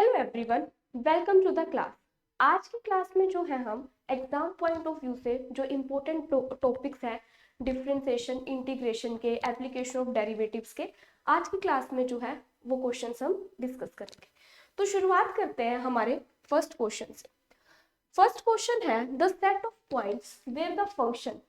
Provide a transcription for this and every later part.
Hello everyone, welcome to the class. आज की class में जो है हम एग्जाम पॉइंट ऑफ व्यू से जो इम्पोर्टेंट टॉपिक्स हैं डिफरेंशिएशन, इंटीग्रेशन के, एप्लीकेशन ऑफ डेरिवेटिव्स के, आज की क्लास में जो है वो क्वेश्चंस हम डिस्कस करेंगे। तो शुरुआत करते हैं हमारे फर्स्ट क्वेश्चन से। फर्स्ट क्वेश्चन है the set of points where the function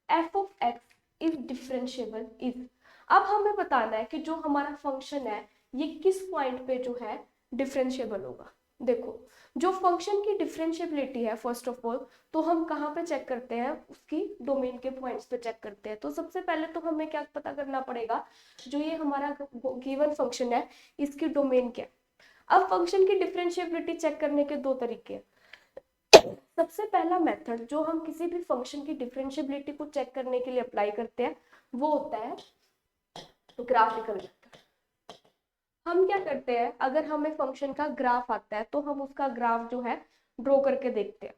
F of X is differentiable is. अब हमें बताना है कि जो हमारा फंक्शन है ये किस पॉइंट पे जो है डिफरेंशिएबल होगा। देखो, जो फंक्शन की डिफरेंशिएबिलिटी है फर्स्ट ऑफ ऑल तो हम कहाँ पे चेक करते हैं, उसकी डोमेन के पॉइंट्स पे चेक करते हैं। तो सबसे पहले तो हमें क्या पता करना पड़ेगा, जो ये हमारा गिवन फंक्शन है इसकी डोमेन क्या है। अब फंक्शन की डिफरेंशिएबिलिटी चेक करने के दो तरीके हैं। सबसे पहला मेथड जो हम किसी भी फंक्शन की डिफरेंशिएबिलिटी को चेक करने के लिए अप्लाई करते हैं वो होता है ग्राफिकल मेथड। हम क्या करते हैं, अगर हमें फंक्शन का ग्राफ आता है तो हम उसका ग्राफ जो है ड्रॉ करके देखते हैं।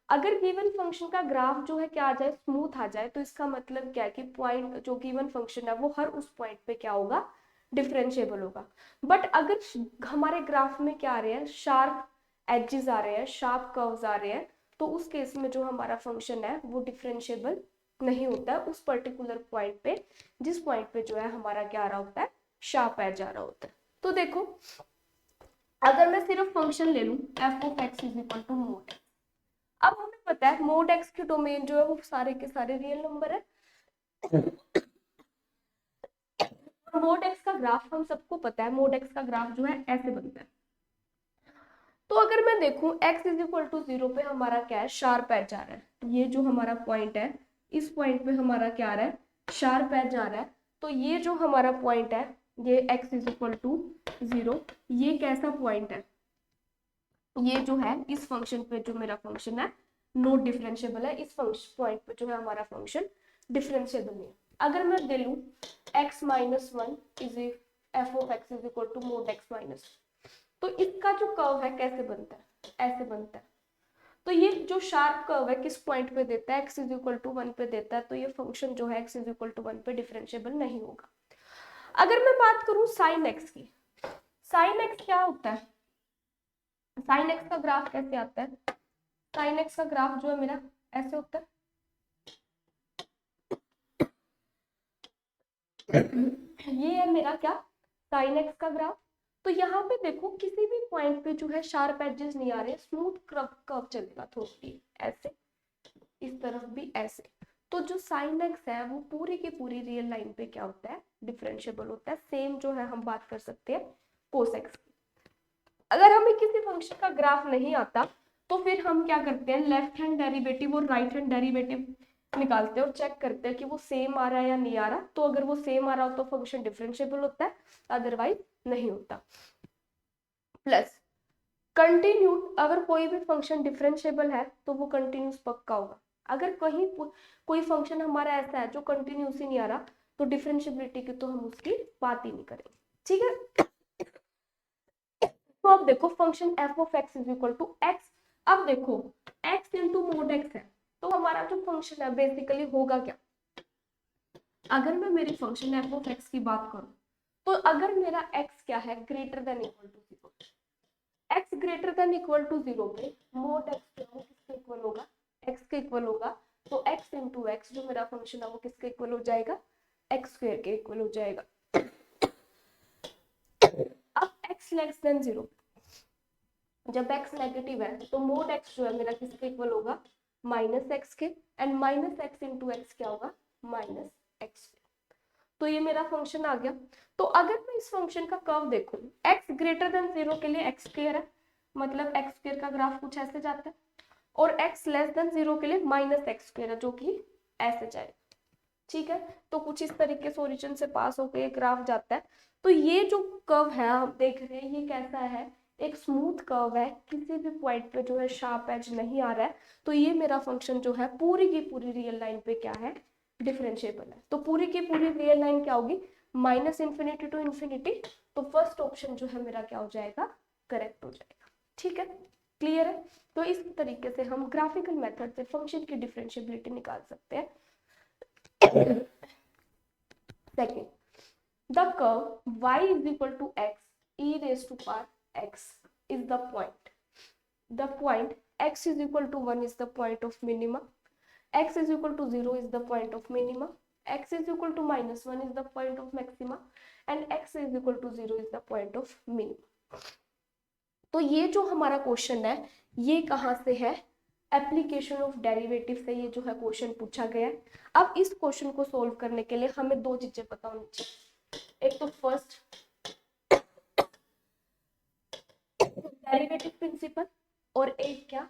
अगर गिवन फंक्शन का ग्राफ जो है क्या आ जाए, स्मूथ आ जाए, तो इसका मतलब क्या है कि पॉइंट जो गिवन फंक्शन है वो हर उस पॉइंट पे क्या होगा, डिफरेंशिएबल होगा। बट अगर हमारे ग्राफ में क्या आ रहे हैं, शार्प एजेस आ रहे हैं, शार्प कर्व्स आ रहे हैं, तो उस केस में जो हमारा फंक्शन है वो डिफरेंशिएबल नहीं होता है उस पर्टिकुलर पॉइंट पे, जिस पॉइंट पे जो है हमारा क्या आ रहा होता है, शार्प एज आ रहा होता है। तो देखो, अगर मैं सिर्फ फंक्शन ले लूं F of X is equal to mod, अब हमें पता है मोड एक्स की डोमेन जो है वो सारे के सारे रियल नंबर है। मोड एक्स का ग्राफ हम सबको पता है, मोड एक्स का ग्राफ जो है ऐसे बनता है। तो अगर मैं देखूं x इज इक्वल टू 0 पे हमारा क्या है, शार्प एज आ रहा है। ये जो हमारा पॉइंट है, इस पॉइंट पे हमारा क्या आ रहा है, शार्प एज आ रहा है। तो ये जो हमारा पॉइंट है, ये x इज इक्वल टू 0, ये कैसा पॉइंट है, ये जो है इस फंक्शन पे जो मेरा फंक्शन है नॉट डिफरेंशिएबल है। इस फंक्शन पॉइंट पे जो है हमारा फंक्शन डिफरेंशिएबल है। अगर मैं दे लूं x minus one is F of X is equal to mod x minus, तो इसका जो कर्व है कैसे बनता है, ऐसे बनता है। तो ये जो शार्प कर्व है किस पॉइंट पे देता है, x is equal to one पे देता है, तो ये फंक्शन जो है x is equal to one पे डिफरेंशिएबल नहीं होगा। अगर मैं बात करूं साइन x की, साइन x क्या होता है, साइन x का ग्राफ कैसे आता है, साइन एक्स का ग्राफ जो है मेरा ऐसे होता है। ये है मेरा क्या, साइन एक्स का ग्राफ। तो यहाँ पे देखो किसी भी पॉइंट पे जो है शार्प एजेस नहीं आ रहे, स्मूथ कर्व चलेगा, थोड़ी ऐसे, इस तरफ भी ऐसे। तो जो साइन एक्स है वो पूरी की पूरी रियल लाइन पे क्या होता है, डिफरेंशिएबल होता है। सेम जो है हम बात कर सकते हैं कोस एक्स की। अगर हमें किसी फंक्शन का ग्राफ नहीं आता तो फिर हम क्या करते हैं, लेफ्ट हैंड डेरिवेटिव और राइट हैंड डेरिवेटिव निकालते हैं और चेक करते हैं कि वो सेम आ रहा है या नहीं आ रहा। तो अगर वो सेम आ रहा हो तो फंक्शन डिफरेंशिएबल होता है, अदरवाइज नहीं होता। प्लस कंटिन्यूड, अगर कोई भी फंक्शन डिफरेंशिएबल है तो वो कंटिन्यूस पक्का होगा। अगर कहीं कोई फंक्शन हमारा ऐसा है जो कंटिन्यूस ही नहीं आ रहा तो डिफरेंशिएबिलिटी की तो हम उसकी बात ही नहीं करेंगे। ठीक है, तो अब देखो function F of X is equal to X. अब देखो एक्स इंटू मोड एक्स है, तो हमारा जो फंक्शन है बेसिकली होगा क्या, अगर मैं मेरी फंक्शन एफ ऑफ एक्स की बात करूं तो अगर मेरा एक्स क्या है, greater than equal to zero, X greater than equal to zero पे मोड एक्स जो है किसके इक्वल होगा, एक्स के इक्वल होगा। तो एक्स इंटू एक्स जो मेरा फंक्शन है वो किसके इक्वल हो जाएगा, एक्स स्क्वायर के इक्वल हो जाएगा। अब एक्स लेस देन जीरो, जब x नेगेटिव है तो मोड x जो है मेरा किसके इक्वल होगा, माइनस एक्स के, and minus x into x क्या होगा, माइनस एक्स। तो ये मेरा फंक्शन आ गया। तो अगर मैं इस फंक्शन का कर्व देखूं, x ग्रेटर देन जीरो के लिए एक्स स्क्वायर है, मतलब एक्स स्क्वायर का ग्राफ कुछ ऐसे जाता है, और x लेस देन जीरो के लिए माइनस एक्स स्क्वायर है जो कि ऐसे जाएगा। ठीक है, तो कुछ इस तरीके से ओरिजिन से पास होकर ग्राफ जाता है। तो ये जो कर्व है हम देख रहे हैं ये कैसा है, एक स्मूथ कर्व है, किसी भी पॉइंट पे जो है शार्प एज नहीं आ रहा है। तो ये मेरा फंक्शन जो है पूरी की पूरी रियल लाइन पे क्या है, डिफरेंशिएबल है। तो पूरी की पूरी रियल लाइन क्या होगी, माइनस इन्फिनिटी टू इन्फिनिटी। तो फर्स्ट ऑप्शन जो है मेरा क्या हो जाएगा, करेक्ट हो जाएगा। ठीक है, क्लियर है। तो इस तरीके से हम ग्राफिकल मेथड से फंक्शन की डिफरेंशिएबिलिटी निकाल सकते हैं। Second, the curve y is equal to x e raised to power x is the point x is equal to 1 is the point of minima, x is equal to 0 is the point of minima, x is equal to minus 1 is the point of maxima, and x is equal to 0 is the point of minima. तो ये जो हमारा question है ये कहाँ से है, application of derivative से ये जो है क्वेश्चन पूछा गया है। अब इस क्वेश्चन को सोल्व करने के लिए हमें दो चीजें पता होनी चाहिए, एक तो फर्स्ट डेरिवेटिव प्रिंसिपल और एक क्या,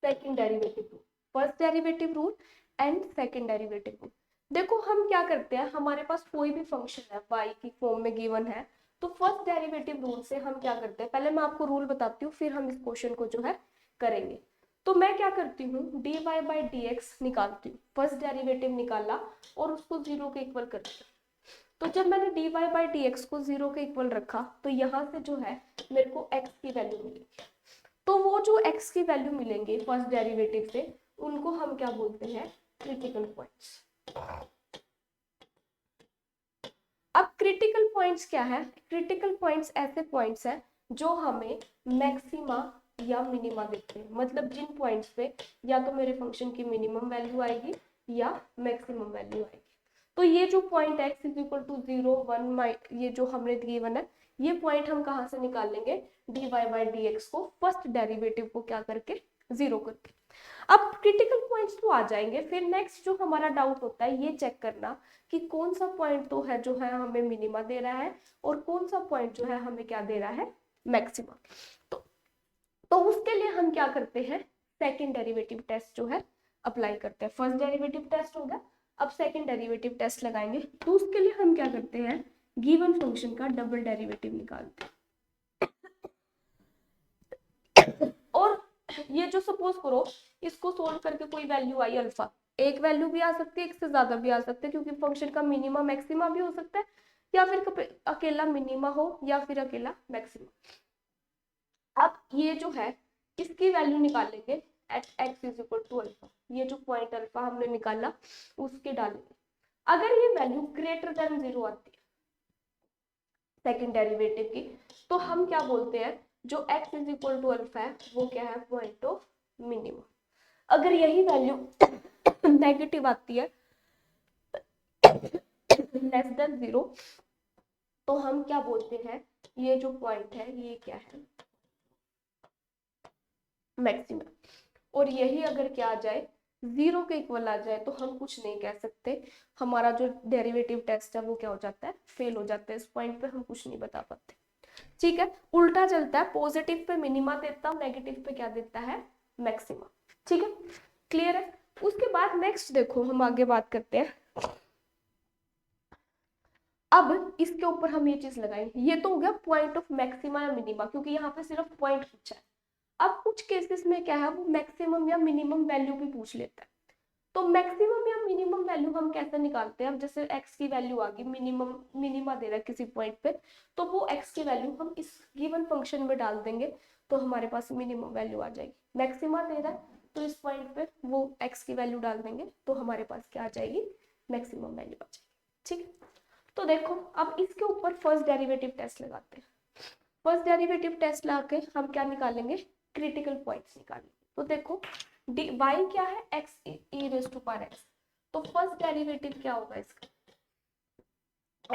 second derivative rule, first derivative rule and second derivative rule. देखो हम क्या करते हैं, हमारे पास कोई भी फंक्शन है y की फॉर्म में गिवन है, तो फर्स्ट डेरिवेटिव रूल से हम क्या करते हैं, पहले मैं आपको रूल बताती हूँ फिर हम इस क्वेश्चन को जो है करेंगे। तो मैं क्या करती हूँ, dy बाई डी एक्स निकालती हूँ, फर्स्ट डेरिवेटिव निकाला और उसको 0 के इक्वल कर दिया। तो जब मैंने dy बाई डी एक्स को 0 के इक्वल रखा तो यहाँ से जो है मेरे को x की वैल्यू मिलेगी। तो वो जो x की वैल्यू मिलेंगे फर्स्ट डेरिवेटिव से उनको हम क्या बोलते हैं, क्रिटिकल पॉइंट्स। अब क्रिटिकल पॉइंट्स क्या है, क्रिटिकल पॉइंट्स ऐसे पॉइंट्स हैं जो हमें मैक्सिमा या मिनिमा देते हैं, मतलब जिन पॉइंट्स पे या तो मेरे फंक्शन की मिनिमम वैल्यू आएगी या मैक्सिमम वैल्यू आएगी। तो ये जो point x is equal to 0 1 ये जो हमने गिवन है ये पॉइंट हम कहाँ से निकाल लेंगे, dy बाई डी एक्स को फर्स्ट डेरिवेटिव को क्या करके 0 करके। अब क्रिटिकल पॉइंट्स तो आ जाएंगे, फिर नेक्स्ट जो हमारा डाउट होता है ये चेक करना कि कौन सा पॉइंट तो है जो है हमें मिनिमा दे रहा है और कौन सा पॉइंट जो है हमें क्या दे रहा है, मैक्सिमा। तो उसके लिए हम क्या करते हैं, सेकंड डेरिवेटिव टेस्ट जो है अप्लाई करते हैं। फर्स्ट डेरिवेटिव टेस्ट हो गया, अब सेकंड डेरिवेटिव टेस्ट लगाएंगे। तो उसके लिए हम क्या करते हैं, गिवन फंक्शन का डबल डेरिवेटिव निकालते हैं। और ये जो सपोज करो इसको सोल्व करके कोई वैल्यू आई अल्फा, एक वैल्यू भी आ सकती है, एक से ज्यादा भी आ सकते हैं, क्योंकि फंक्शन का मिनिमा मैक्सिमा भी हो सकता है, या फिर अकेला मिनिमा हो या फिर अकेला मैक्सिमा। अब ये जो है इसकी वैल्यू निकालेंगे at X is equal to alpha, ये जो पॉइंट अल्फा हमने निकाला उसके डालेंगे। अगर ये वैल्यू ग्रेटर देन 0 आती है सेकंड डेरिवेटिव की, तो हम क्या बोलते हैं, जो x is equal to alpha है वो क्या है, पॉइंट ऑफ मिनिमम। अगर यही वैल्यू नेगेटिव आती है लेस देन 0, तो हम क्या बोलते हैं, ये जो पॉइंट है ये क्या है, मैक्सिमम। और यही अगर क्या आ जाए 0 के इक्वल आ जाए तो हम कुछ नहीं कह सकते, हमारा जो डेरिवेटिव टेस्ट है वो क्या हो जाता है, फेल हो जाता है, इस पॉइंट पे हम कुछ नहीं बता पाते। ठीक है, उल्टा चलता है, पॉजिटिव पे मिनिमा देता हूँ, नेगेटिव पे क्या देता है, मैक्सिमा। ठीक है, क्लियर है। उसके बाद नेक्स्ट देखो हम आगे बात करते हैं। अब इसके ऊपर हम ये चीज लगाएंगे, ये तो हो गया पॉइंट ऑफ मैक्सिमा या मिनिमा, क्योंकि यहाँ पे सिर्फ पॉइंट पूछा है। अब कुछ केसेस में क्या है, वो मैक्सिमम या मिनिमम वैल्यू भी पूछ लेता है। तो मैक्सिमम या मिनिमम वैल्यू हम कैसे निकालते हैं, अब जैसे x की वैल्यू आ गई, मिनिमा दे रहा है किसी पॉइंट पे, तो वो x की वैल्यू हम इस गिवन फंक्शन में डाल देंगे तो हमारे पास मिनिमम वैल्यू आ जाएगी। मैक्सिमा दे रहा है तो इस पॉइंट पे वो x की वैल्यू डाल देंगे तो हमारे पास क्या आ जाएगी, मैक्सिमम वैल्यू आ जाएगी। ठीक है, तो देखो अब इसके ऊपर फर्स्ट डेरिवेटिव टेस्ट लगाते हैं। फर्स्ट डेरिवेटिव टेस्ट लगा के हम क्या निकालेंगे, क्रिटिकल पॉइंट्स निकालेंगे। तो देखो y क्या है, x e raise to power x, तो फर्स्ट डेरिवेटिव क्या होगा इसका,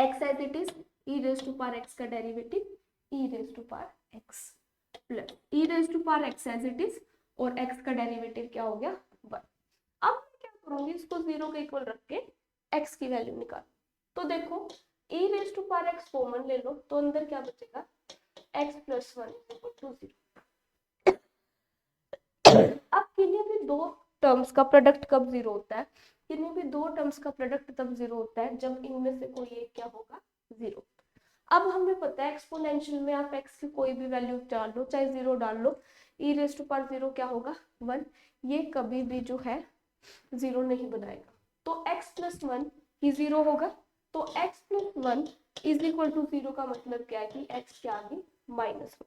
x as it is, e raise to power x का derivative e raise to power x plus e raise to power x as it is, और x का derivative क्या हो गया 1। अब मैं क्या करूंगी, इसको 0 के इक्वल रख के x की वैल्यू निकाल। तो देखो e raise to power x common ले लो तो अंदर क्या बचेगा, x प्लस 1 इक्वल टू 0। अब किन्हीं भी दो टर्म्स का प्रोडक्ट कब 0 होता है, किन्हीं भी दो टर्म्स का प्रोडक्ट तब 0 होता है जब इनमें से कोई एक क्या होगा, 0। अब हमें पता है एक्सपोनेंशियल में आप x की कोई भी वैल्यू डाल लो, चाहे 0 डाल लो, e रेज टू पावर 0 क्या होगा 1, ये कभी भी जो है 0 नहीं बनाएगा। तो x प्लस 1 ही 0 होगा, तो x plus 1 is equal to 0 का मतलब क्या है कि x क्या आ गई, -1।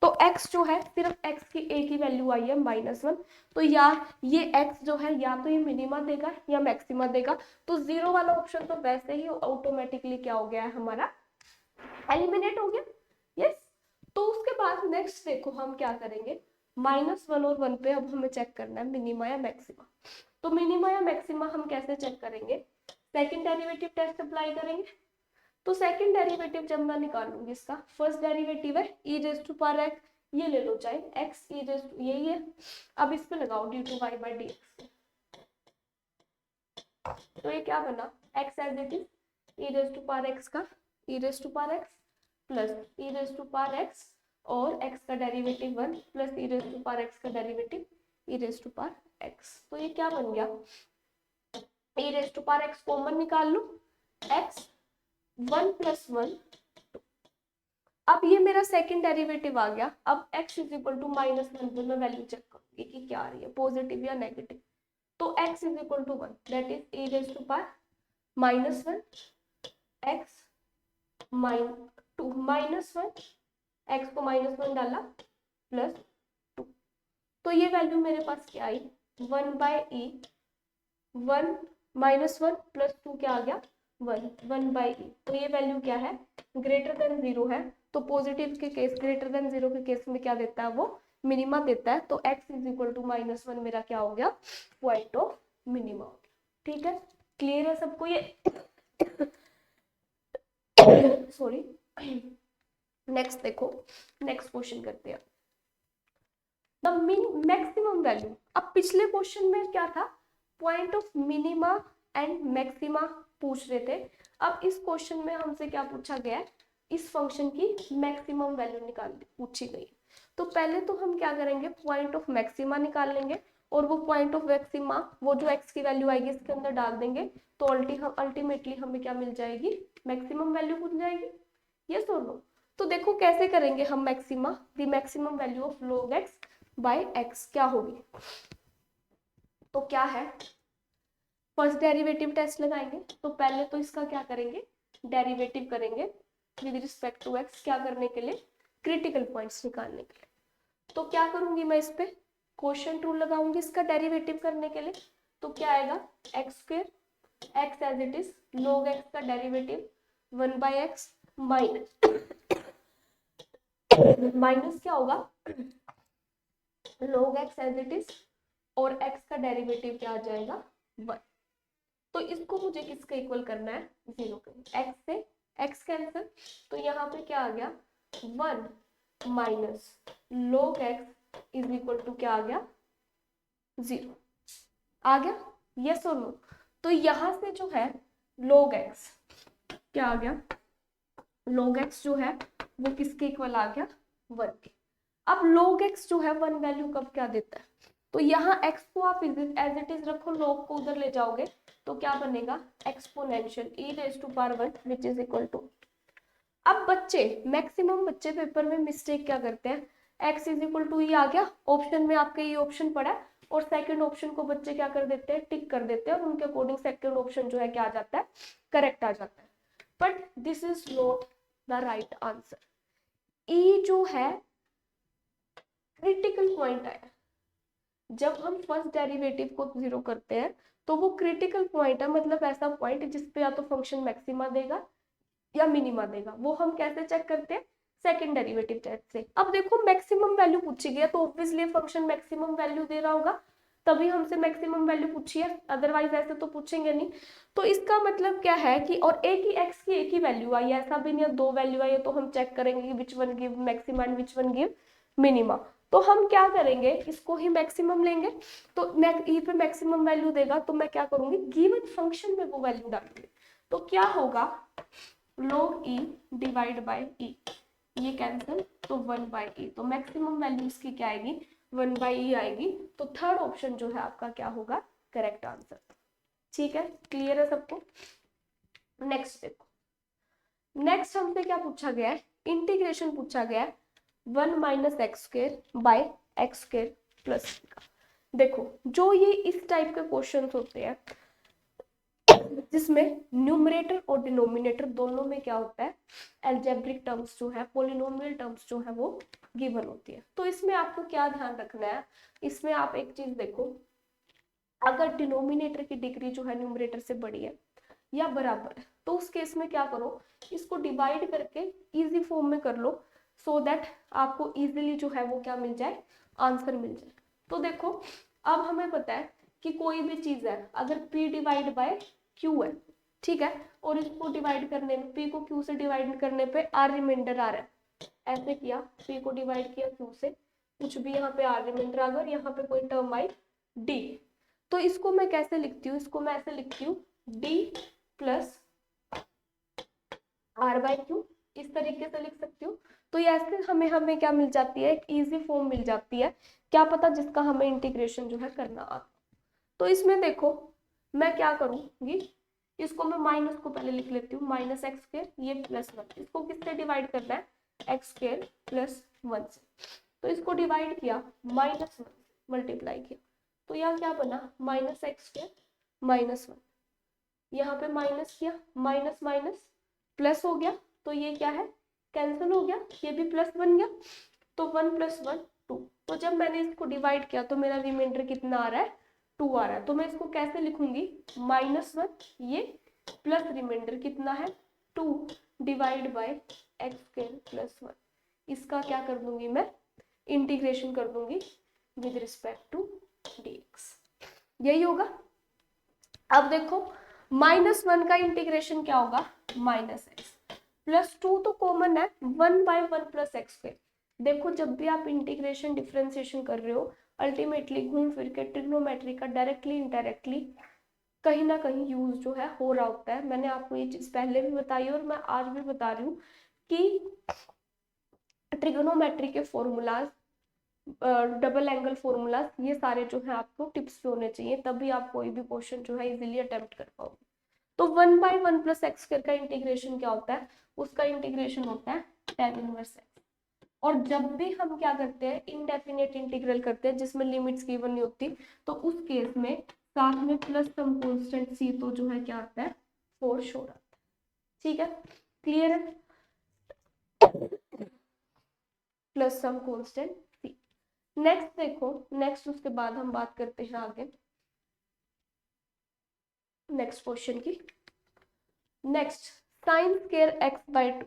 तो x जो है सिर्फ x की एक ही वैल्यू आई है -1, तो या ये x जो है या तो ये मिनिमा देगा या मैक्सिमा देगा, तो 0 वाला ऑप्शन तो वैसे ही ऑटोमेटिकली क्या हो गया है हमारा, एलिमिनेट हो गया। यस, तो उसके बाद नेक्स्ट देखो हम क्या करेंगे, -1 और 1 पे अब हमें चेक करना है मिनिमा या मैक्सिमा। तो मिनिमा या मैक्सिमा हम कैसे चेक करेंगे, सेकंड डेरिवेटिव टेस्ट अप्लाई करेंगे। तो सेकंड डेरिवेटिव जब मैं निकालूंगी इसका, फर्स्ट डेरिवेटिव है e raise to power x, ये ले लो चाहे x e रेज़ टू, यही है। अब इस पे लगाओ d/dx, तो ये क्या बना, x as it is e raise to power x का e raise to power x plus e raise to power x और x का derivative 1 plus e raise to power x का derivative e raise to power x। तो ये क्या बन गया, e raise to power x common निकाल लो, x 1 + 1। अब ये मेरा सेकंड डेरिवेटिव आ गया। अब x इज इक्वल टू -1 पे मैं वैल्यू चेक करूंगी कि क्या आ रही है, पॉजिटिव या नेगेटिव। तो x is equal to 1, that is e raise to power -1 x -2 -1 x को -1 डाला प्लस 2, तो ये वैल्यू मेरे पास क्या आई, 1/e, 1 -1 प्लस 2 क्या आ गया, 1/e। तो ये वैल्यू क्या है, ग्रेटर देन 0 है, तो पॉजिटिव के केस, ग्रेटर देन 0 के केस में क्या देता है वो, मिनिमा देता है। तो x इज इक्वल टू -1 मेरा क्या हो गया, पॉइंट ऑफ मिनिमा हो गया। ठीक है, क्लियर है सबको ये सॉरी। नेक्स्ट देखो, नेक्स्ट क्वेश्चन करते हैं, द मैक्सिमम वैल्यू। अब पिछले क्वेश्चन में क्या था, point of minima and maxima पूछ रहे थे। अब इस क्वेश्चन में हमसे क्या पूछा गया है, इस फंक्शन की मैक्सिमम वैल्यू निकाल पूछी गई। तो पहले तो हम क्या करेंगे, पॉइंट ऑफ मैक्सिमा निकाल लेंगे और वो पॉइंट ऑफ मैक्सिमा वो जो x की वैल्यू आएगी इसके अंदर डाल देंगे, तो अल्टीमेटली हमें क्या मिल जाएगी, मैक्सिमम वैल्यू मिल जाएगी। यस और नो। तो देखो कैसे करेंगे हम maxima, the maximum value of log x by x क्या होगी। तो क्या है, फर्स्ट डेरिवेटिव टेस्ट लगाएंगे। तो पहले तो इसका क्या करेंगे, डेरिवेटिव करेंगे विद रिस्पेक्ट टू x, क्या करने के लिए, क्रिटिकल पॉइंट्स निकालने के लिए। तो क्या करूंगी मैं, इस पे क्वोशिएंट रूल लगाऊंगी इसका डेरिवेटिव करने के लिए। तो क्या आएगा, x² x as it is, log x का डेरिवेटिव 1/x माइनस क्या होगा, log x as it is और x का डेरिवेटिव क्या आ जाएगा, 1। तो इसको मुझे किसके इक्वल करना है, 0 के। x से x कैंसिल, तो यहाँ पे क्या आ गया, 1 minus log x is equal to क्या आ गया, 0 आ गया। यस और नो। तो यहाँ से जो है log x क्या आ गया, log x जो है वो किसके इक्वल आ गया, 1 के। अब log x जो है 1 वैल्यू कब क्या देता है, तो यहाँ x को आप एज इट इज रखो, log को उधर ले जाओगे तो क्या बनेगा, exponential e raise to power 1 which is equal to. अब बच्चे, मैक्सिमम बच्चे पेपर में मिस्टेक क्या करते हैं, x इज इक्वल टू, ये आ गया ऑप्शन में आपके, ये ऑप्शन पड़ा है और सेकंड ऑप्शन को बच्चे क्या कर देते हैं, टिक कर देते हैं और उनके अकॉर्डिंग सेकंड ऑप्शन जो है क्या आ जाता है, करेक्ट आ जाता है। But this is not the right answer. ई जो है क्रिटिकल पॉइंट है, जब हम फर्स्ट डेरिवेटिव को 0 करते हैं तो वो क्रिटिकल पॉइंट है, मतलब ऐसा पॉइंट जिसपे या तो फंक्शन मैक्सिमा देगा या मिनिमा देगा। वो हम कैसे चेक करते हैं, सेकंड डेरिवेटिव टेस्ट से। अब देखो मैक्सिमम वैल्यू पूछी गई है तो ऑब्वियसली फंक्शन मैक्सिमम वैल्यू दे रहा होगा, तभी हमसे मैक्सिमम वैल्यू पूछी है, अदरवाइज ऐसे तो पूछेंगे नहीं। तो इसका मतलब क्या है कि, और एक ही x की एक ही वैल्यू आई, ऐसा भी नहीं है 2 वैल्यू आई है तो हम चेक करेंगे कि which one give maxima and which one give minima. तो हम क्या करेंगे, इसको ही मैक्सिमम लेंगे। तो ई पे मैक्सिमम वैल्यू देगा तो मैं क्या करूंगी, गिवन फंक्शन में वो वैल्यू डालूंगी। तो क्या होगा, log e divide by e, ये कैंसिल तो 1/e, तो मैक्सिमम वैल्यू इसकी क्या आएगी, 1/e आएगी। तो थर्ड ऑप्शन जो है आपका क्या होगा, करेक्ट आंसर। ठीक है, क्लियर है सबको। नेक्स्ट देखो, नेक्स्ट हमसे क्या पूछा गया है, इंटीग्रेशन पूछा गया है 1 - x² बाय x² प्लस का। देखो जो ये इस टाइप के क्वेश्चंस होते हैं जिसमें न्यूमरेटर और डिनोमिनेटर दोनों में क्या होता है, एल्जेब्रिक टर्म्स जो है, पोलिनोमियल टर्म्स जो है वो गिवन होती है। तो इसमें आपको क्या ध्यान रखना है, इसमें आप एक चीज देखो, अगर डिनोमिनेटर की डिग्री जो है न्यूमरेटर से बड़ी है या बराबर है, तो उस केस में क्या करो, इसको डिवाइड करके इजी फॉर्म में कर लो, सो दैट आपको इजीली जो है वो क्या मिल जाए, आंसर मिल जाए। तो देखो अब हमें पता है कि कोई भी चीज है अगर p डिवाइड बाय q है, ठीक है, और इसको डिवाइड करने में p को q से डिवाइड करने पे r रिमाइंडर आ रहा है, ऐसे किया, p को डिवाइड किया q से, कुछ भी यहाँ पे r रिमाइंडर आ गया और यहाँ पे कोई टर्म आई d, तो इसको मैं कैसे लिखती हूँ, इसको मैं ऐसे लिखती हूँ d plus r by q, इस तरीके से लिख सकती हूँ। तो ये ऐसे हमें हमें क्या मिल जाती है, एक इजी फॉर्म मिल जाती है, क्या पता जिसका हमें इंटीग्रेशन जो है करना आता। तो इसमें देखो मैं क्या करूंगी, इसको मैं माइनस को पहले लिख लेती हूँ, माइनस एक्स स्क्वायर, ये प्लस वन, इसको किससे डिवाइड करना है, एक्स स्क्वायर प्लस वन से, तो इसको डिवाइड किया माइनस वन मल्टीप्लाई किया, तो यहाँ क्या बना, minus x square minus one, यहाँ पे माइनस किया, माइनस माइनस प्लस हो गया, तो ये क्या है, कैंसिल हो गया, ये भी प्लस बन गया, तो वन प्लस वन टू, तो जब मैंने इसको डिवाइड किया तो मेरा रिमाइंडर कितना आ रहा है, टू आ रहा है, तो मैं इसको कैसे लिखूंगी, माइनस वन, ये प्लस रिमाइंडर कितना है, two divide by X square plus one, इसका क्या कर दूंगी मैं, इंटीग्रेशन कर दूंगी विद रिस्पेक्ट टू dx, यही होगा। अब देखो माइनस वन का इंटीग्रेशन क्या होगा, माइनस एक्स प्लस टू, तो कॉमन है, one by one plus x square. देखो जब भी आप इंटीग्रेशन डिफरेंशिएशन कर रहे हो, अल्टीमेटली घूम फिर के ट्रिग्नोमेट्री का डायरेक्टली इनडायरेक्टली कहीं ना कहीं यूज जो है हो रहा होता है। मैंने आपको ये चीज पहले भी बताई और मैं आज भी बता रही हूँ कि ट्रिग्नोमेट्री के फॉर्मूलाज, डबल एंगल फॉर्मूलाज, ये सारे जो है आपको टिप्स पे होने चाहिए, तभी आप कोई भी क्वेश्चन जो है इजीली अटेम्प्ट कर पाओगे। तो one by one plus x square का इंटीग्रेशन क्या होता है, उसका इंटीग्रेशन होता है tan इनवर्स एक्स। और जब भी हम क्या करते हैं, इनडेफिनेट इंटीग्रल करते हैं जिसमें लिमिट्स गिवन नहीं होती, तो उस केस में साथ में प्लस सम कांस्टेंट सी, तो जो है क्या आता है, फोर श्योर आता है, ठीक है, क्लियर है, प्लस सम कांस्टेंट सी। नेक्स्ट देखो, नेक्स्ट उसके बाद हम बात करते हैं आगे नेक्स्ट क्वेश्चन की। Next sign square X by two,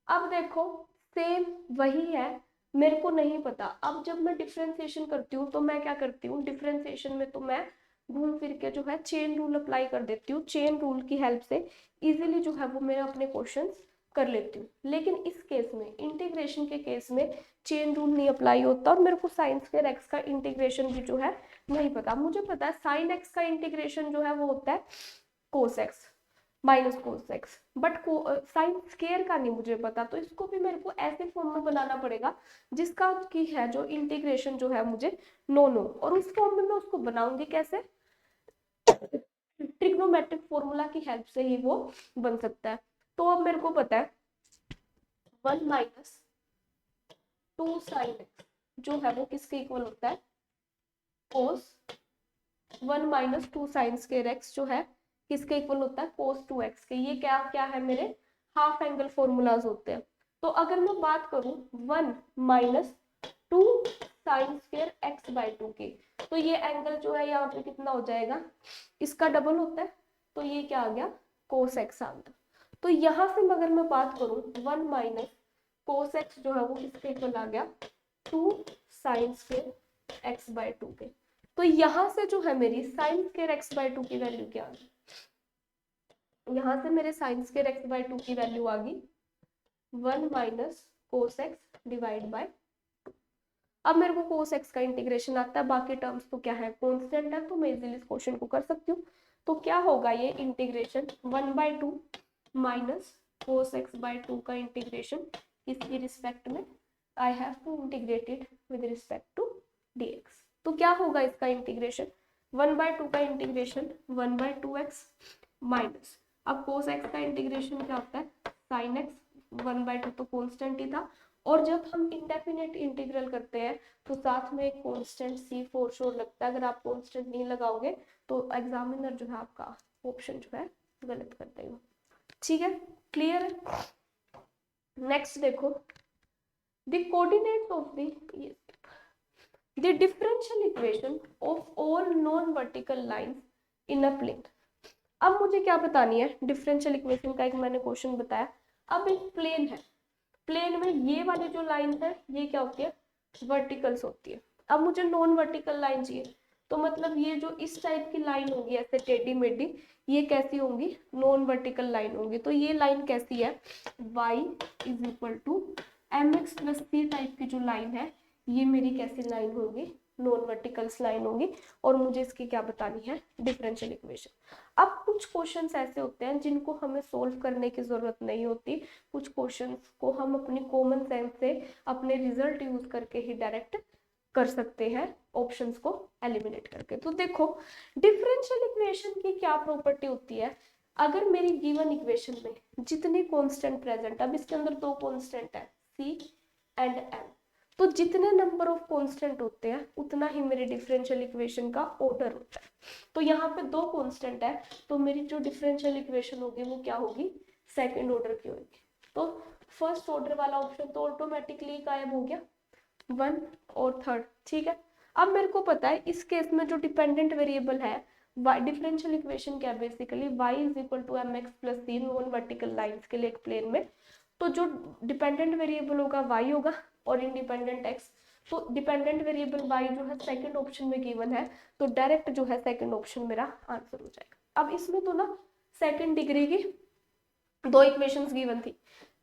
अब देखो सेम वही है, मेरे को नहीं पता, अब जब मैं डिफरेंशिएशन करती हूँ तो मैं क्या करती हूँ, डिफरेंशिएशन में तो मैं घूम फिर के जो है चेन रूल अप्लाई कर देती हूँ, चेन रूल की हेल्प से इजीली जो है वो मेरे अपने क्वेश्चंस कर लेती हूँ। लेकिन इस केस में, इंटीग्रेशन के केस में चेन रूल नहीं अप्लाई होता, और मेरे को साइन स्क्वायर एक्स का इंटीग्रेशन भी जो है नहीं पता। मुझे पता है साइन एक्स का इंटीग्रेशन जो है वो होता है cos x minus cos x, but sine square का नहीं मुझे पता, तो इसको भी मेरे को ऐसे फॉर्म में बनाना पड़ेगा जिसका की है जो इंटीग्रेशन जो है मुझे नो नो, और उस फॉर्म में मैं उसको बनाऊंगी कैसे, ट्रिग्नोमेट्रिक फॉर्मूला की हेल्प से ही वो बन सकता है। तो अब मेरे को पता है one minus two sine x जो है वो किसके इक्वल होता है, cos one minus two sine square x जो है किसके इक्वल होता है, कोस टू एक्स के। ये क्या क्या है, मेरे हाफ एंगल फॉर्मूलाज होते हैं। तो अगर मैं बात करूं one minus two sine square X by two की, तो ये एंगल जो है यहाँ पे कितना हो जाएगा, इसका डबल होता है, तो ये क्या आ गया, कोस एक्स आ गया। तो यहाँ से अगर मैं बात करूं वन माइनस कोस एक्स जो है वो किसके इक्वल आ गया, two sine square X by two के। तो यहाँ से जो है मेरी sine square X by two की वैल्यू क्या आ गई, यहाँ से मेरे sine square X by two की वैल्यू आ गई one minus cos X divide by two. अब मेरे को कोस एक्स का इंटीग्रेशन आता है, बाकी टर्म्स तो क्या है, कांस्टेंट है, तो मैं इजीली इस क्वेश्चन को कर सकती हूँ। तो क्या होगा ये integration, one by two minus cos X by two का इंटीग्रेशन इसकी रिस्पेक्ट में, I have to integrate it with respect to dx। तो क्या होगा इसका इंटीग्रेशन, वन बाय टू का integration one by two X minus, अब कोस एक्स का इंटीग्रेशन क्या होता है, sine X, one by two तो कॉन्स्टेंट ही था, और जब हम इंडेफिनेट इंटीग्रल करते हैं तो साथ में एक कॉन्स्टेंट सी फोर श्योर लगता है। अगर आप कॉन्स्टेंट नहीं लगाओगे तो एग्जामिनर जो है आपका ऑप्शन जो है गलत कर देगा। ठीक है, क्लियर है। नेक्स्ट देखो, the coordinates of the differential equation of all non vertical lines in a plane. अब मुझे क्या बतानी है, डिफरेंशियल इक्वेशन का एक मैंने क्वेश्चन बताया। अब एक प्लेन है, प्लेन में ये वाली जो लाइन है ये क्या होती है, वर्टिकल्स होती है। अब मुझे नॉन वर्टिकल लाइन चाहिए, तो मतलब ये जो इस टाइप की लाइन होगी ऐसे टेढ़ी मेढ़ी, ये कैसी होंगी, नॉन वर्टिकल लाइन होंगी। तो ये लाइन कैसी है, y is equal to M x plus C type की जो लाइन है, ये मेरी कैसी लाइन होगी, नॉन वर्टिकल्स लाइन होगी। और मुझे इसकी क्या बतानी है, डिफरेंशियल इक्वेशन। अब कुछ क्वेश्चंस ऐसे होते हैं जिनको हमें सोल्व करने की जरूरत नहीं होती, कुछ क्वेश्चंस को हम अपनी कॉमन सेंस से अपने रिजल्ट यूज करके ही डायरेक्ट कर सकते हैं, ऑप्शंस को एलिमिनेट करके। तो देखो, डिफरेंशियल इक्वेशन की क्या प्रॉपर्टी होती है, अगर मेरी गिवन इक्वेशन में जितने कांस्टेंट प्रेजेंट, अब इसके अंदर दो कांस्टेंट है c एंड m, तो जितने नंबर ऑफ कांस्टेंट होते हैं उतना ही मेरी डिफरेंशियल इक्वेशन का ऑर्डर होता है। तो यहाँ पे दो कांस्टेंट है, तो मेरी जो डिफरेंशियल इक्वेशन होगी वो क्या होगी, सेकंड ऑर्डर की होगी। तो फर्स्ट ऑर्डर वाला ऑप्शन तो ऑटोमेटिकली गायब हो गया, 1 और थर्ड। ठीक है, अब मेरे को पता है इस केस में जो डिपेंडेंट वेरिएबल है, डिफरेंशियल इक्वेशन क्या है basically, y is equal to M x plus c non vertical lines के लिए एक प्लेन में, तो जो डिपेंडेंट वेरिएबल होगा y होगा और इंडिपेंडेंट x। तो डिपेंडेंट वेरिएबल y जो है सेकंड ऑप्शन में गिवन है, तो डायरेक्ट जो है सेकंड ऑप्शन मेरा आंसर हो जाएगा। अब इसमें तो ना सेकंड डिग्री की दो इक्वेशंस गिवन थी,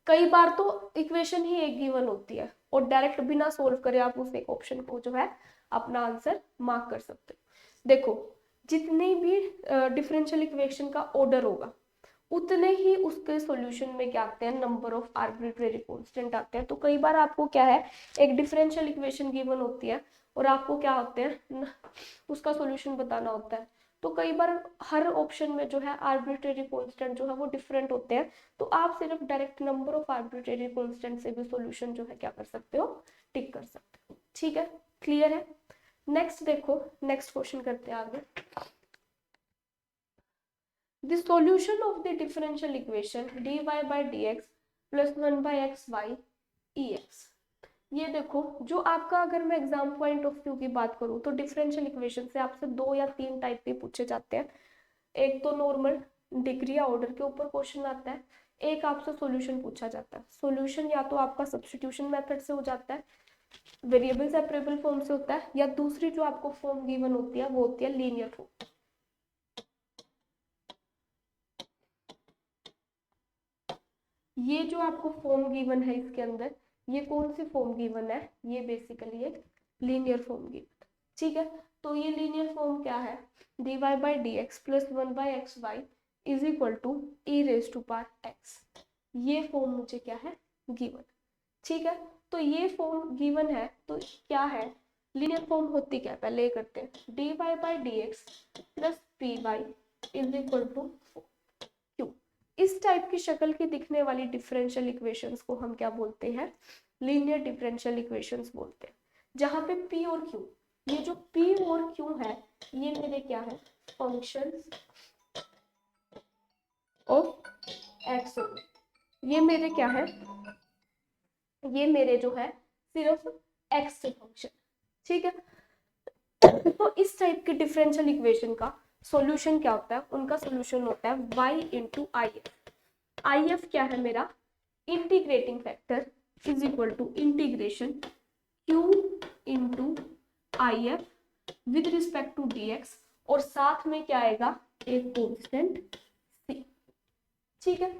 कई बार तो इक्वेशन ही एक गिवन होती है और डायरेक्ट बिना सोल्व करे आप उस एक ऑप्शन को जो है अपना आंसर मार्क कर सकते हो। देखो, जितनी भी डिफरेंशियल इक्वेशन का ऑर्डर होगा उतने ही उसके सॉल्यूशन में क्या आते हैं, नंबर ऑफ आर्बिट्रेरी कांस्टेंट आते हैं। तो कई बार आपको क्या है, एक डिफरेंशियल इक्वेशन गिवन होती है और आपको क्या होते हैं, उसका सॉल्यूशन बताना होता है। तो कई बार हर ऑप्शन में जो है आर्बिट्रेरी कांस्टेंट जो है वो डिफरेंट होते हैं, तो आप सिर्फ direct number of arbitrary constant से भी सॉल्यूशन जो है क्या कर सकते हो, टिक कर सकते हो। ठीक है, क्लियर है। नेक्स्ट देखो, नेक्स्ट क्वेश्चन करते हैं आगे। The solution of the differential equation dy by dx plus 1 by xy ex। ये देखो, जो आपका अगर मैं एग्जाम पॉइंट ऑफ व्यू की बात करूँ तो डिफरेंशियल इक्वेशन से आपसे 2 या 3 टाइप के पूछे जाते हैं। एक तो नॉर्मल डिग्री या ऑर्डर के ऊपर क्वेश्चन आता है, एक आपसे सॉल्यूशन पूछा जाता है। सॉल्यूशन या तो आपका सब्स्टिट्यूशन मेथड से हो जाता है, वेरिएबल सेपरेबल फॉर्म से होता है, या दूसरी जो आपको फॉर्म गिवन होती है वो होती है लीनियर फॉर्म। ये जो आपको फॉर्म गिवन है इसके अंदर, ये कौन सी फॉर्म गिवन है, ये बेसिकली एक लीनियर फॉर्म गिवन। ठीक है, तो ये लीनियर फॉर्म क्या है, dy by dx plus 1 by xy is equal to e raise to power x। ये फॉर्म मुझे क्या है, गिवन। ठीक है, तो ये फॉर्म गिवन है, तो क्या है, लीनियर फॉर्म होती क्या है, पहले ये करते हैं, dy by dx plus py is equal to q। इस टाइप की शक्ल की दिखने वाली डिफरेंशियल इक्वेशंस को हम क्या बोलते हैं, लीनियर डिफरेंशियल इक्वेशंस बोलते हैं। जहां पे p और q, ये जो p और q है ये मेरे क्या है, फंक्शंस ऑफ x। ये मेरे क्या है, ये मेरे जो है सिर्फ x से फंक्शन। ठीक है, तो इस टाइप के डिफरेंशियल इक्वेशन का सॉल्यूशन क्या होता है, उनका सॉल्यूशन होता है y into I F. I F क्या है मेरा, integrating factor is equal to integration q into I F with respect to dx, और साथ में क्या आएगा, एक कांस्टेंट c। ठीक है,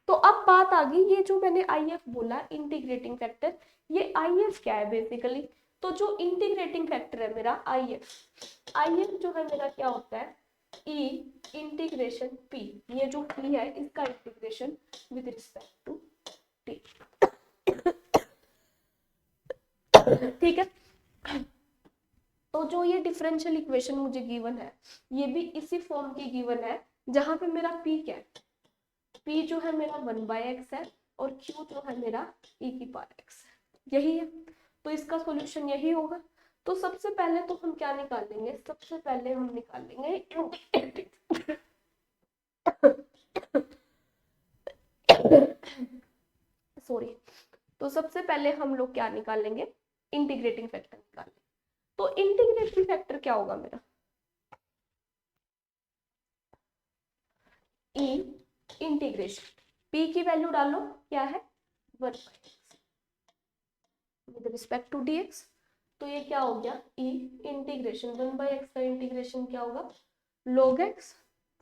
तो अब बात आ गई, ये जो मैंने आई एफ बोला इंटीग्रेटिंग फैक्टर, ये आई एफ क्या है बेसिकली, तो जो इंटीग्रेटिंग फैक्टर है मेरा आई एफ जो है मेरा क्या होता है, e इंटीग्रेशन p, ये जो p है इसका integration with respect to t। ठीक है, तो जो ये डिफरेंशियल इक्वेशन मुझे गिवन है ये भी इसी फॉर्म की गिवन है, जहां पे मेरा p क्या है, p जो है मेरा 1 by x है और q जो है मेरा e की पावर x है, यही है। तो इसका सॉल्यूशन यही होगा। तो सबसे पहले तो हम क्या निकालेंगे, सबसे पहले हम निकालेंगे सॉरी। तो सबसे पहले हम लोग क्या निकालेंगे, इंटीग्रेटिंग फैक्टर निकालेंगे। तो इंटीग्रेटिंग फैक्टर क्या होगा मेरा, ई इंटीग्रेशन पी की वैल्यू डालो, क्या है 1 विद रिस्पेक्ट टू dx। तो ये क्या हो गया, ई इंटीग्रेशन 1/x का इंटीग्रेशन क्या होगा, log x।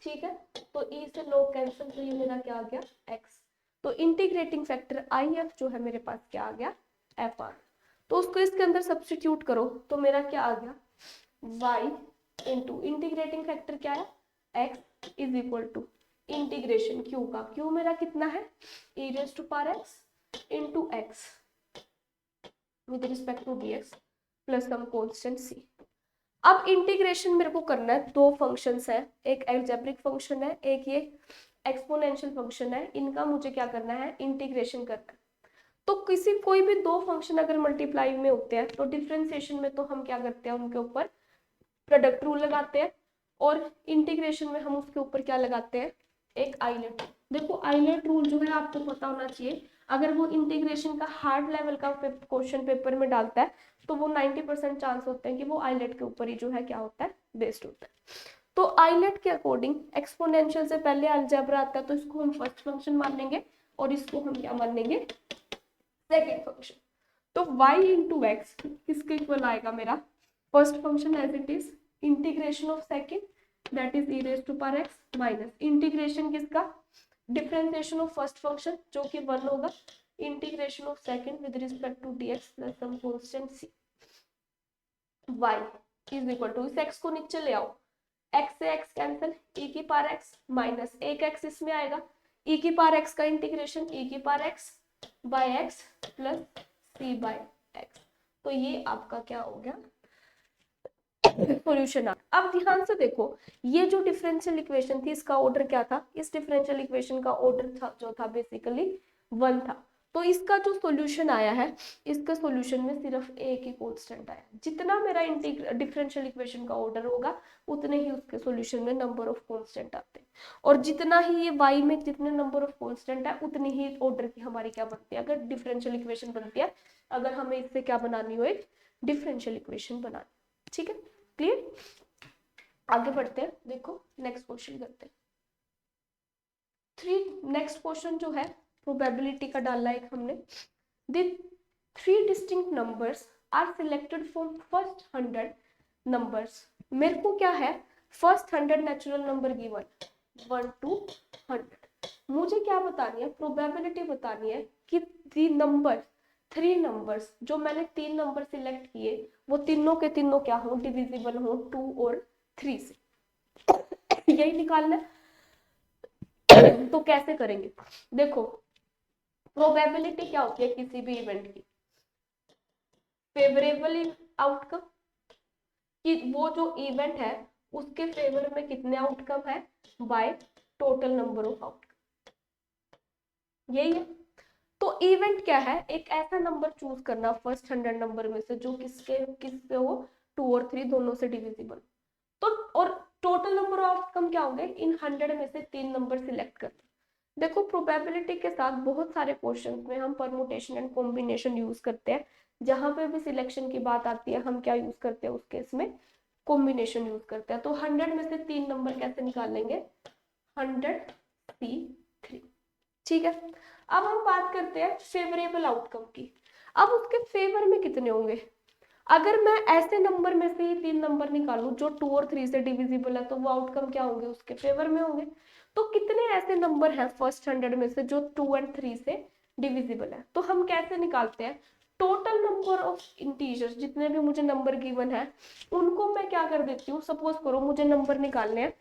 ठीक है, तो e से log कैंसिल, तो ये मेरा क्या आ गया x। तो इंटीग्रेटिंग फैक्टर आई एफ जो है मेरे पास क्या आ गया, एफ आर। तो उसको इसके अंदर सब्स्टिट्यूट करो तो मेरा क्या आ गया, y इंटू इंटीग्रेटिंग फैक्टर क्या है, x is equal to integration q का, क्यू मेरा कितना है e raise to power x into x with respect to dx plus some constant c। अब इंटीग्रेशन मेरे को करना है, दो फंक्शंस है, एक अलजेब्रिक फंक्शन है, एक ये एक्सपोनेंशियल फंक्शन है, इनका मुझे क्या करना है, इंटीग्रेशन करना है। तो किसी कोई भी दो फंक्शन अगर मल्टीप्लाई में होते हैं तो डिफरेंशिएशन में तो हम क्या करते हैं, उनके ऊपर प्रोडक्ट रूल लगाते हैं, और इंटीग्रेशन में हम उसके ऊपर क्या लगाते हैं, एक आइलेट। देखो आइलेट रूल जो है आपको पता होना चाहिए, अगर वो इंटीग्रेशन का हार्ड लेवल का क्वेश्चन पेपर में डालता है तो वो 90% चांस होते हैं कि वो आइलेट के ऊपर ही जो है क्या होता है, बेस्ड होता है। तो आइलेट के अकॉर्डिंग एक्सपोनेंशियल से पहले अलजेब्रा आता है, तो इसको हम फर्स्ट फंक्शन मान लेंगे और इसको हम क्या मान लेंगे, सेकेंड फंक्शन। तो y इंटू एक्स किसके इक्वल आएगा मेरा, first function as it is integration of second that is e raise to power x minus integration किसका, डिफरेंशिएशन ऑफ फर्स्ट फंक्शन जो कि 1 होगा, integration of second with respect to dx plus some constant c। y is equal to, इस x को नीचे ले आओ, x से x कैंसिल, e की पावर x माइनस एक x इसमें आएगा, e की पावर x का इंटीग्रेशन e की power x by x plus c by x। तो ये आपका क्या हो गया, सॉल्यूशन। अब ध्यान से देखो, ये जो डिफरेंशियल इक्वेशन थी इसका ऑर्डर क्या था, इस डिफरेंशियल इक्वेशन का ऑर्डर था जो था बेसिकली 1 था। तो इसका जो सॉल्यूशन आया है, इसके सॉल्यूशन में सिर्फ एक ही कांस्टेंट आया, जितना मेरा डिफरेंशियल इक्वेशन का ऑर्डर होगा उतने ही उसके सॉल्यूशन में नंबर ऑफ कांस्टेंट आते हैं, और जितना ही ये y में जितने नंबर ऑफ कांस्टेंट है उतनी ही ऑर्डर की हमारी क्या बनती है, अगर डिफरेंशियल इक्वेशन बनती है, अगर हमें इससे क्या बनानी हो, एक डिफरेंशियल इक्वेशन बनानी। ठीक है, क्लियर। आगे बढ़ते हैं, देखो नेक्स्ट क्वेश्चन करते हैं। नेक्स्ट क्वेश्चन जो है प्रोबेबिलिटी का डाला है हमने। The 3 distinct numbers are selected from first 100 numbers. मेरे को क्या है, first 100 natural number given 1 to 100। मुझे क्या बतानी है, प्रोबेबिलिटी बतानी है कि दी नंबर 3 नंबर्स, जो मैंने 3 नंबर सिलेक्ट किए वो तीनों के तीनों क्या हो, डिविजिबल हो 2 और 3 से। यही निकालना है। तो कैसे करेंगे, देखो प्रोबेबिलिटी क्या होती है किसी भी इवेंट की, फेवरेबल आउटकम, कि वो जो इवेंट है उसके फेवर में कितने आउटकम है, by total number of outcome, यही है। तो इवेंट क्या है, एक ऐसा नंबर चूज करना फर्स्ट 100 नंबर में से जो किससे हो, 2 और 3 दोनों से डिविजिबल। तो और टोटल नंबर ऑफ आउटकम क्या होंगे, इन 100 में से 3 नंबर सिलेक्ट करते। देखो प्रोबेबिलिटी के साथ बहुत सारे क्वेश्चंस में हम परमुटेशन एंड कॉम्बिनेशन यूज करते हैं, जहां पे भी सिलेक्शन की बात आती है हम क्या यूज करते हैं, उस केस में कॉम्बिनेशन यूज करते हैं। तो 100 में से 3 नंबर कैसे निकाल लेंगे, 100C3। ठीक है, अब हम बात करते हैं फेवरेबल आउटकम की। अब उसके फेवर में कितने होंगे, अगर मैं ऐसे नंबर में से ही 3 नंबर निकालूं जो 2 और 3 से डिविजिबल है, तो वो आउटकम क्या होंगे, उसके फेवर में होंगे। तो कितने ऐसे नंबर हैं फर्स्ट 100 में से जो 2 और 3 से डिविजिबल है, तो हम कैसे निकालते हैं, टोटल नंबर ऑफ इंटीजर्स, जितने भी मुझे नंबर गिवन है उनको मैं क्या कर देती हूँ, सपोज करो मुझे नंबर निकालने हैं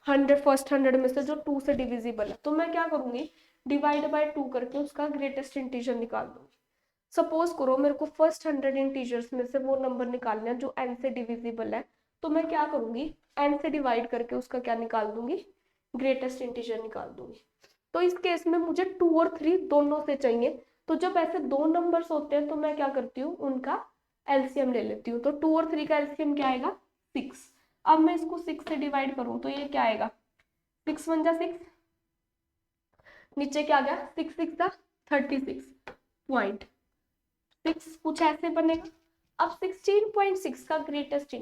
100 फर्स्ट 100 में से जो 2 से डिविजिबल है, तो मैं क्या करूंगी, डिवाइड बाय 2 करके उसका ग्रेटेस्ट इंटीजर निकाल दूंगी। सपोज करो मेरे को फर्स्ट 100 इंटीजर्स में से वो नंबर निकालना है जो n से डिविजिबल है, तो मैं क्या करूंगी, n से डिवाइड करके उसका क्या निकाल दूंगी, ग्रेटेस्ट इंटीजर निकाल दूंगी। तो इस केस में मुझे 2 और 3 दोनों से चाहिए, तो जब ऐसे दो नंबर्स होते हैं तो मैं क्या करती हूँ, उनका एलसीएम ले लेती हूँ। तो 2 और 3 का एलसीएम क्या आएगा, 6। अब मैं इसको 6 से डिवाइड करूँ तो ये क्या आएगा, 6 1 जा 6, नीचे क्या आ गया 6 6 का 36.6 कुछ ऐसे बनेगा। अब 16.6 का ग्रेटेस्ट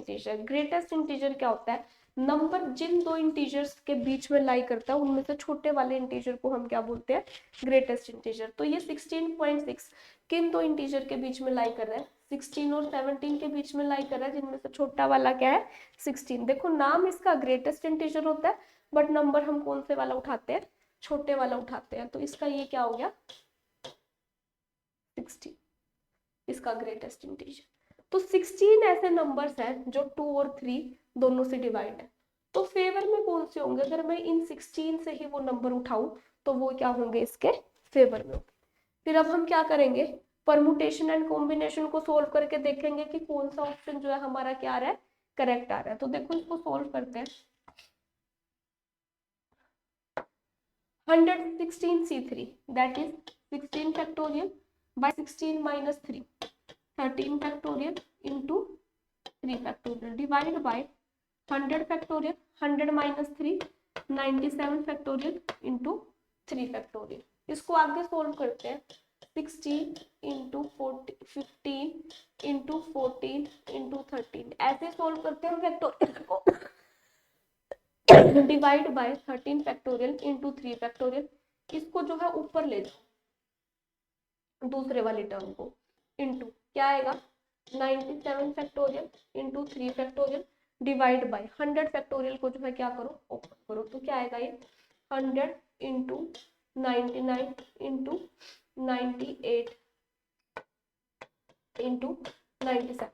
इंटीजर क्या होता है, नंबर जिन दो इंटीजर्स के बीच में लाई करता है उनमें से छोटे वाले इंटीजर को हम क्या बोलते हैं, ग्रेटेस्ट इंटीजर। तो ये 16.6 किन दो इंटीजर के बीच में लाई कर रहा है, 16 और 17 के बीच में लाई कर रहा है, जिनमें से छोटा वाला क्या है 16। देखो नाम इसका ग्रेटेस्ट इंटीजर होता है बट नंबर हम कौन से वाला उठाते हैं, छोटे वाला उठाते हैं। तो इसका ये क्या हो गया 16, इसका ग्रेटेस्ट इंटीजर। तो 16 ऐसे नंबर्स हैं जो 2 और 3 दोनों से डिवाइड है। तो फेवर में कौन से होंगे, अगर मैं इन 16 से ही वो नंबर उठाऊं तो वो क्या होंगे, इसके फेवर में होंगे। फिर अब हम क्या करेंगे, परमुटेशन एंड कॉम्बिनेशन को सोल्व करके देखेंगे कि कौन सा ऑप्शन जो है हमारा क्या आ रहा है, करेक्ट आ रहा है। तो देखो इसको सोल्व करते हैं। 116c3 that is 16 factorial by 16 minus 3 13 factorial into 3 factorial divided by 100 factorial 100 minus 3 97 factorial into 3 factorial। इसको आगे सोल्व करते हैं। 16 इंटू 15 इंटू 14 इंटू 13 ऐसे सोल्व करते हैं फैक्टोरियल को। Divide by 13 factorial into 3 factorial, इसको जो है ऊपर ले जाओ दूसरे वाले टर्म को, इंटू क्या आएगा 97 factorial into 3 factorial divide by 100 factorial को जो है क्या करो ओपन करो। तो क्या आएगा ये 100 इंटू 99 इंटू 98 इंटू 97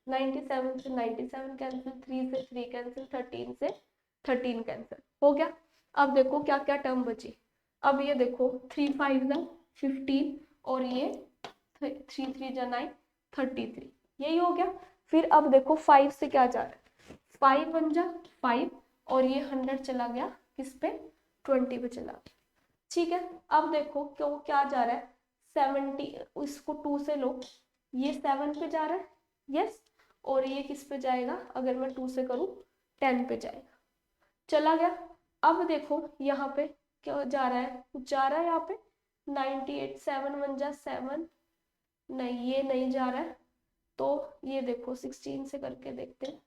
97 से 97 कैंसिल, 3 से 3 कैंसिल, 13 से 13 कैंसिल हो गया। अब देखो क्या क्या टर्म बची। अब ये देखो 3 5 जा 15 और ये 3 3 जा 9 33, यही हो गया। फिर अब देखो 5 से क्या जा रहा है, 5 1 जा 5 और ये 100 चला गया किस पे 20 पे चला गया। ठीक है, अब देखो क्यों क्या जा रहा है 70, इसको 2 से लो, ये 7 पे जा रहा है यस, और ये किस पे जाएगा, अगर मैं 2 से करूँ 10 पे जाएगा, चला गया। अब देखो यहाँ पे क्या जा रहा है, कुछ जा रहा है यहाँ पे 98 7 1 जा 7, नहीं ये नहीं जा रहा है। तो ये देखो 16 से करके देखते हैं,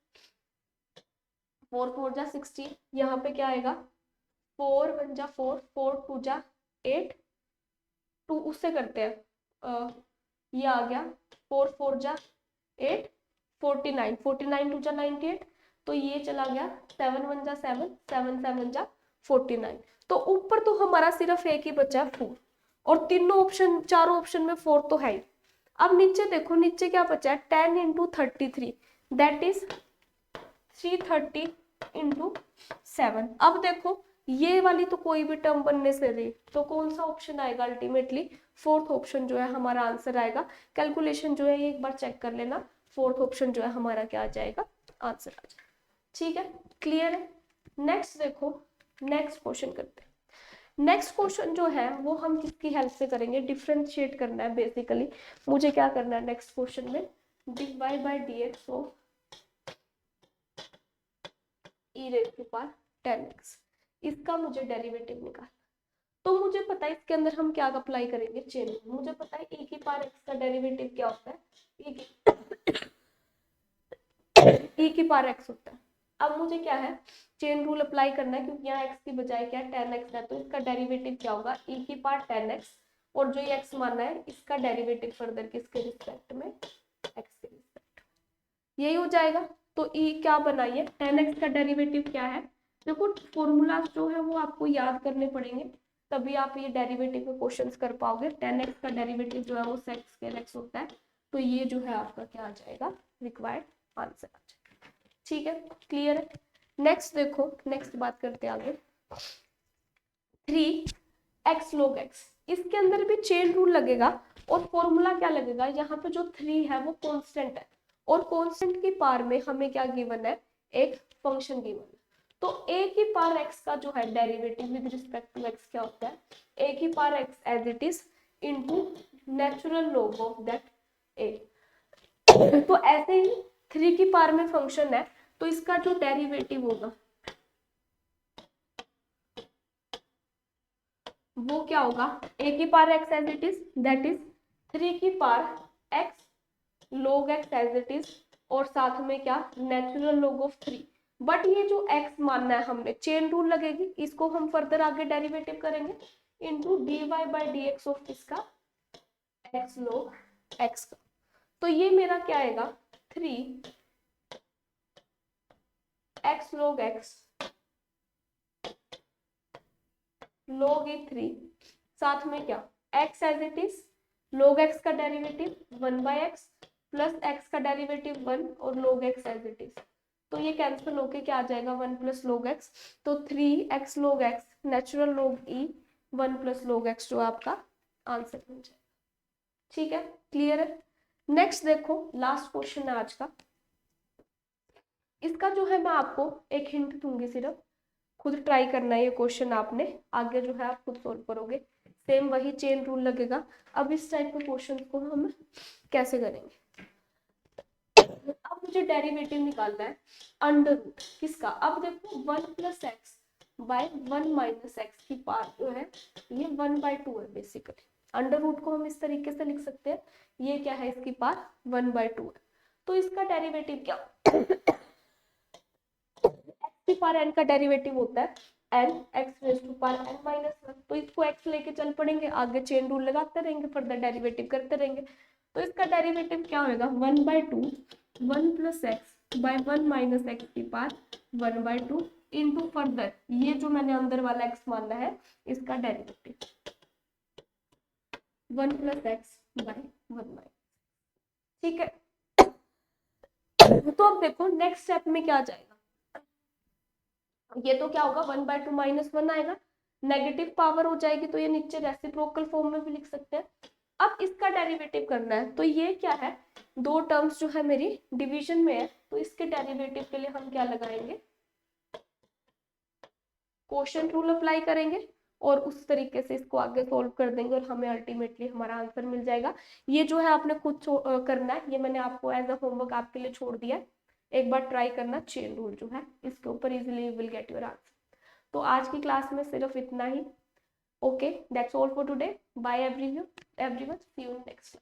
4 4 जा 16, यहाँ पे क्या आएगा 4 1 जा 4 4 2 जा 8, 2 उससे करते हैं ये आ गया 4 4 जा 8 49 49 2 जा 98, तो ये चला गया 7 1 जा 7 7 7 जा 49। तो ऊपर तो हमारा सिर्फ एक ही बचा है 4, और तीनों ऑप्शन चारों ऑप्शन में 4 तो है ही। अब नीचे देखो, नीचे क्या बचा है 10 इंटू 33 दैट इज 330 इंटू 7। अब देखो ये वाली तो कोई भी टर्म बनने से रही, तो कौन सा ऑप्शन आएगा अल्टीमेटली, फोर्थ ऑप्शन जो है हमारा आंसर आएगा। कैलकुलेशन जो है ये एक बार चेक कर लेना, फोर्थ ऑप्शन जो है हमारा क्या आ जाएगा, आंसर आ जाएगा। ठीक है, क्लियर है। नेक्स्ट देखो, नेक्स्ट क्वेश्चन करते हैं। नेक्स्ट क्वेश्चन जो है वो हम किसकी हेल्प से करेंगे, डिफरेंशिएट करना है बेसिकली। मुझे क्या करना है नेक्स्ट क्वेश्चन में, dy by dx of e raise to power 10x, इसका मुझे डेरिवेटिव निकाल। तो मुझे पता है इसके अंदर हम क्या अप्लाई करेंगे, चेन रूल। मुझे पता है e की पावर x का डेरिवेटिव क्या होता है, e की पावर x होता है। अब मुझे क्या है चेन रूल अप्लाई करना है, क्योंकि यहाँ x की बजाय क्या 10x है, तो इसका डेरिवेटिव क्या होगा e की पावर 10x, और जो ये x माना है इसका डेरिवेटिव फर्दर किसके रिस्पेक्ट में, x के रिस्पेक्ट, यही हो जाएगा। तो e क्या बनाइए 10x का डेरिवेटिव क्या है, देखो फॉर्मूला जो है वो आपको याद करने पड़ेंगे, तभी आप ये डेरिवेटिव के क्वेश्चंस कर पाओगे। 10x का डेरिवेटिव जो है वो sec स्क्वायर x होता है, तो ये जो है आपका क्या आ जाएगा, रिक्वायर्ड आंसर आ जाएगा। ठीक है, क्लियर है। नेक्स्ट देखो, नेक्स्ट बात करते हैं आगे, 3x log x, इसके अंदर भी चेन रूल लगेगा, और फॉर्मूला क्या लगेगा, यहाँ पे जो 3 है वो कांस्टेंट है, और कांस्टेंट की पावर में हमें क्या गिवन है, एक फंक्शन गिवन है। तो a की पावर x का जो है derivative with respect to x क्या होता है, a की power x as it is into natural log of that a। तो ऐसे ही 3 की पावर में फंक्शन है, तो इसका जो डेरिवेटिव होगा वो क्या होगा, a की power x as it is, that is 3 की power x log x as it is, और साथ में क्या, नेचुरल log ऑफ 3। बट ये जो x मानना है हमने, चेन रूल लगेगी, इसको हम फर्दर आगे डेरिवेटिव करेंगे into dy by D x of इसका x log x का। तो ये मेरा क्या आएगा, 3 x log x log ए 3, साथ में क्या, x as it is, log x का derivative 1 by x plus x का डेरिवेटिव 1 और log x as it is. तो ये कैंसिल होके क्या आ जाएगा, 1 प्लस log x, तो 3x log x natural log e 1 plus log x जो आपका आंसर बन जाएगा। ठीक है, क्लियर है। नेक्स्ट देखो, लास्ट क्वेश्चन है आज का। इसका जो है मैं आपको एक हिंट दूंगी, सिर्फ खुद ट्राई करना है ये क्वेश्चन आपने, आगे जो है आप खुद सोल्व करोगे, सेम वही चेन रूल लगेगा। अब इस टाइप के क्वेश्चन को हम कैसे करेंगे, अब मुझे डेरिवेटिव निकालना है अंडर रूट किसका, अब देखो 1 plus x by 1 minus x की पावर जो है ये 1 बाय 2 है बेसिकली। अंडर रूट को हम इस तरीके से लिख सकते हैं, ये क्या है, इसकी पावर 1 बाय 2 है। तो इसका डेरिवेटिव क्या, एक्स की पावर एन का डेरिवेटिव होता है n x raise to power n minus 1, तो इसको एक्स लेके चल पड़ेंगे, आगे चेन रूल लगाते रहेंगे, फर्दर डेरिवेटिव करते रहेंगे। तो इसका डेरिवेटिव क्या होगा, 1 by 2 1 plus x by 1 minus x की पावर 1 बाय 2 इंटू फर्दर ये जो मैंने अंदर वाला एक्स मानना है इसका derivative 1 plus x by 1 minus. ठीक है, तो अब देखो नेक्स्ट स्टेप में क्या आ जाएगा, ये तो क्या होगा 1 बाय 2 माइनस 1 आएगा, नेगेटिव पावर हो जाएगी, तो ये नीचे रेसिप्रोकल फॉर्म में भी लिख सकते हैं। अब इसका डेरिवेटिव करना है, तो ये क्या है, दो टर्म्स जो है मेरी डिवीजन में है, तो इसके डेरिवेटिव के लिए हम क्या लगाएंगे, क्वोशिएंट रूल अप्लाई करेंगे और उस तरीके से इसको आगे सोल्व कर देंगे और हमें अल्टीमेटली हमारा आंसर मिल जाएगा। ये जो है आपने खुद करना है, ये मैंने आपको एज अ होमवर्क आपके लिए छोड़ दिया है, एक बार ट्राई करना, चेन रूल जो है इसके ऊपर easily you will get your answer. तो आज की क्लास में सिर्फ इतना ही। Okay, that's all for today, bye everyone, see you next.